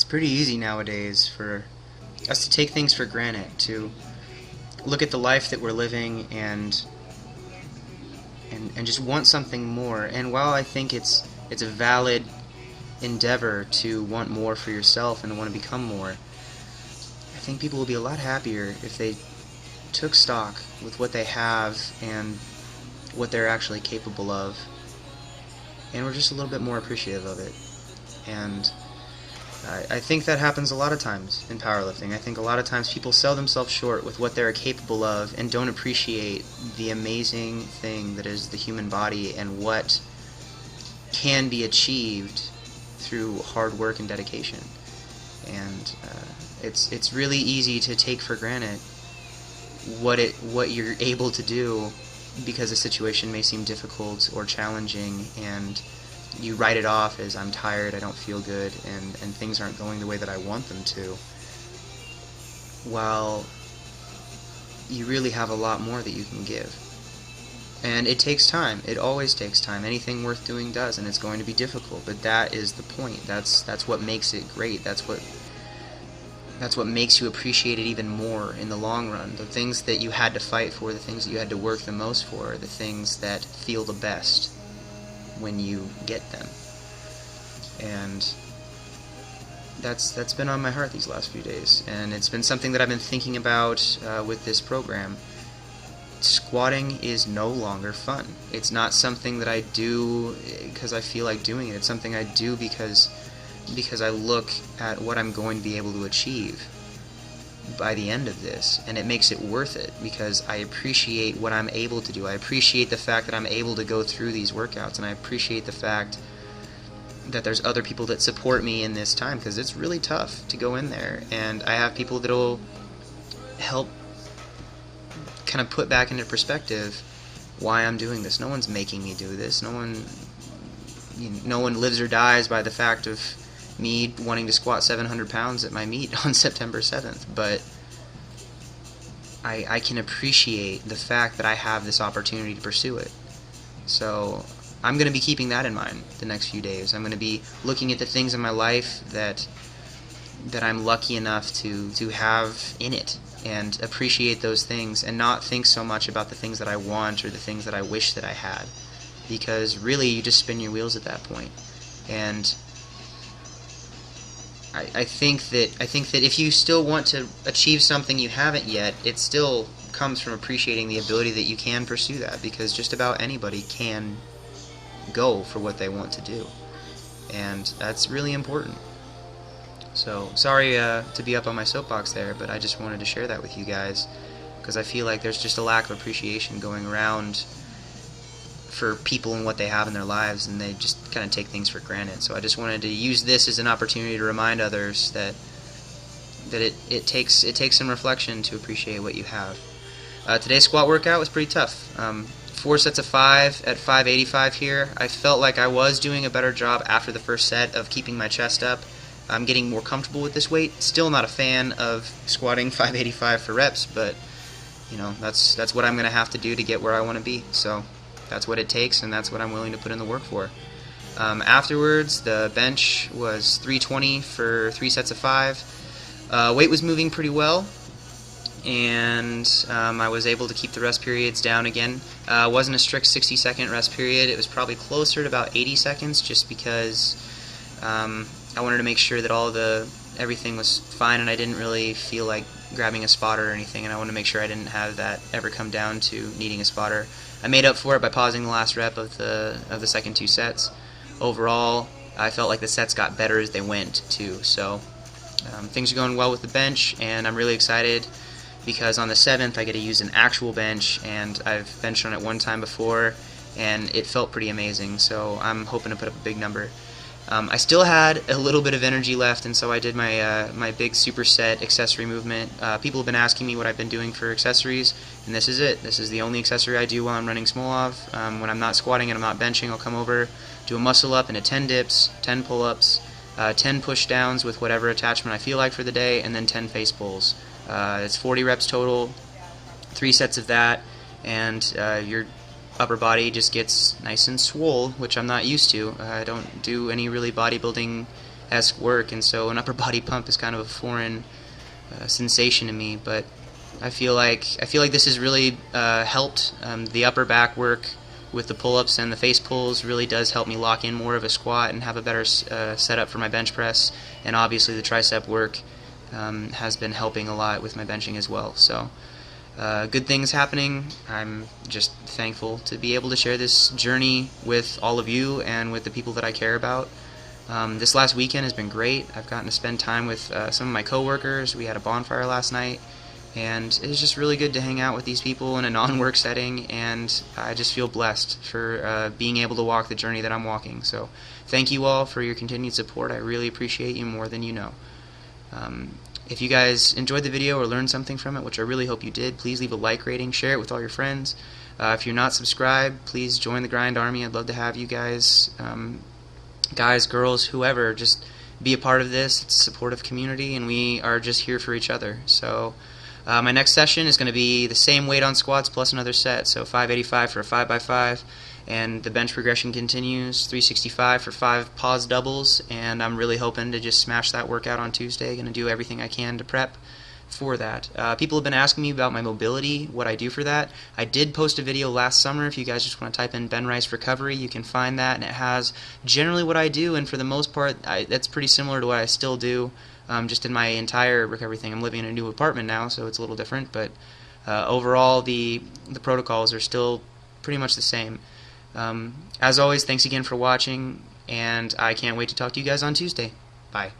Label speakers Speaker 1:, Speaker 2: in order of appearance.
Speaker 1: pretty easy nowadays for us to take things for granted, to look at the life that we're living and just want something more. And while I think it's a valid endeavor to want more for yourself and to want to become more, I think people will be a lot happier if they took stock with what they have and what they're actually capable of, and we're just a little bit more appreciative of it. And I think that happens a lot of times in powerlifting. I think a lot of times people sell themselves short with what they're capable of and don't appreciate the amazing thing that is the human body and what can be achieved through hard work and dedication. And it's really easy to take for granted what you're able to do because a situation may seem difficult or challenging, and you write it off as I'm tired, I don't feel good, and things aren't going the way that I want them to, while you really have a lot more that you can give. And it takes time. It always takes time. Anything worth doing does, and it's going to be difficult, but that is the point. That's what makes it great. That's what makes you appreciate it even more in the long run. The things that you had to fight for, the things that you had to work the most for, are the things that feel the best when you get them. And that's been on my heart these last few days, and it's been something that I've been thinking about with this program. Squatting is no longer fun. It's not something that I do because I feel like doing it. It's something I do because I look at what I'm going to be able to achieve by the end of this, and it makes it worth it because I appreciate what I'm able to do. I appreciate the fact that I'm able to go through these workouts, and I appreciate the fact that there's other people that support me in this time, because it's really tough to go in there, and I have people that'll help kind of put back into perspective why I'm doing this. No one's making me do this. No one lives or dies by the fact of me wanting to squat 700 pounds at my meet on September 7th, but I can appreciate the fact that I have this opportunity to pursue it. So I'm going to be keeping that in mind the next few days. I'm going to be looking at the things in my life that I'm lucky enough to have in it, and appreciate those things, and not think so much about the things that I want or the things that I wish that I had, because really you just spin your wheels at that point. And I think that if you still want to achieve something you haven't yet, it still comes from appreciating the ability that you can pursue that, because just about anybody can go for what they want to do, and that's really important. So sorry to be up on my soapbox there, but I just wanted to share that with you guys, because I feel like there's just a lack of appreciation going around for people and what they have in their lives, and they just kind of take things for granted. So I just wanted to use this as an opportunity to remind others that it takes some reflection to appreciate what you have. Today's squat workout was pretty tough. 4 sets of 5 at 585 here. I felt like I was doing a better job after the first set of keeping my chest up. I'm getting more comfortable with this weight. Still not a fan of squatting 585 for reps, but that's what I'm going to have to do to get where I want to be. So that's what it takes, and that's what I'm willing to put in the work for. Afterwards, the bench was 320 for 3 sets of 5. Weight was moving pretty well, and I was able to keep the rest periods down again. Wasn't a strict 60-second rest period. It was probably closer to about 80 seconds, just because I wanted to make sure that everything was fine, and I didn't really feel like grabbing a spotter or anything, and I wanted to make sure I didn't have that ever come down to needing a spotter. I made up for it by pausing the last rep of the second 2 sets. Overall, I felt like the sets got better as they went too. So things are going well with the bench, and I'm really excited because on the 7th I get to use an actual bench, and I've benched on it one time before, and it felt pretty amazing. So I'm hoping to put up a big number. I still had a little bit of energy left, and so I did my big superset accessory movement. People have been asking me what I've been doing for accessories, and this is it. This is the only accessory I do while I'm running Smolov. When I'm not squatting and I'm not benching, I'll come over, do a muscle up into 10 dips, 10 pull-ups, 10 push-downs with whatever attachment I feel like for the day, and then 10 face pulls. It's 40 reps total, 3 sets of that, and your upper body just gets nice and swole, which I'm not used to. I don't do any really bodybuilding esque work, and so an upper body pump is kind of a foreign sensation to me. But I feel like this has really helped. The upper back work with the pull-ups and the face pulls really does help me lock in more of a squat and have a better setup for my bench press. And obviously the tricep work has been helping a lot with my benching as well. So good things happening. I'm just thankful to be able to share this journey with all of you and with the people that I care about. This last weekend has been great. I've gotten to spend time with some of my coworkers. We had a bonfire last night, and it was just really good to hang out with these people in a non-work setting, and I just feel blessed for being able to walk the journey that I'm walking. So thank you all for your continued support. I really appreciate you more than you know. If you guys enjoyed the video or learned something from it, which I really hope you did, please leave a like rating, share it with all your friends. If you're not subscribed, please join the Grind Army. I'd love to have you guys, guys, girls, whoever, just be a part of this. It's a supportive community, and we are just here for each other. So my next session is going to be the same weight on squats plus another set, so 585 for a 5x5, and the bench progression continues, 365 for 5 pause doubles, and I'm really hoping to just smash that workout on Tuesday. Going to do everything I can to prep for that. People have been asking me about my mobility, what I do for that. I did post a video last summer. If you guys just want to type in Ben Rice Recovery, you can find that, and it has generally what I do, and for the most part, that's pretty similar to what I still do, just in my entire recovery thing. I'm living in a new apartment now, so it's a little different, but overall, the protocols are still pretty much the same. As always, thanks again for watching, and I can't wait to talk to you guys on Tuesday. Bye.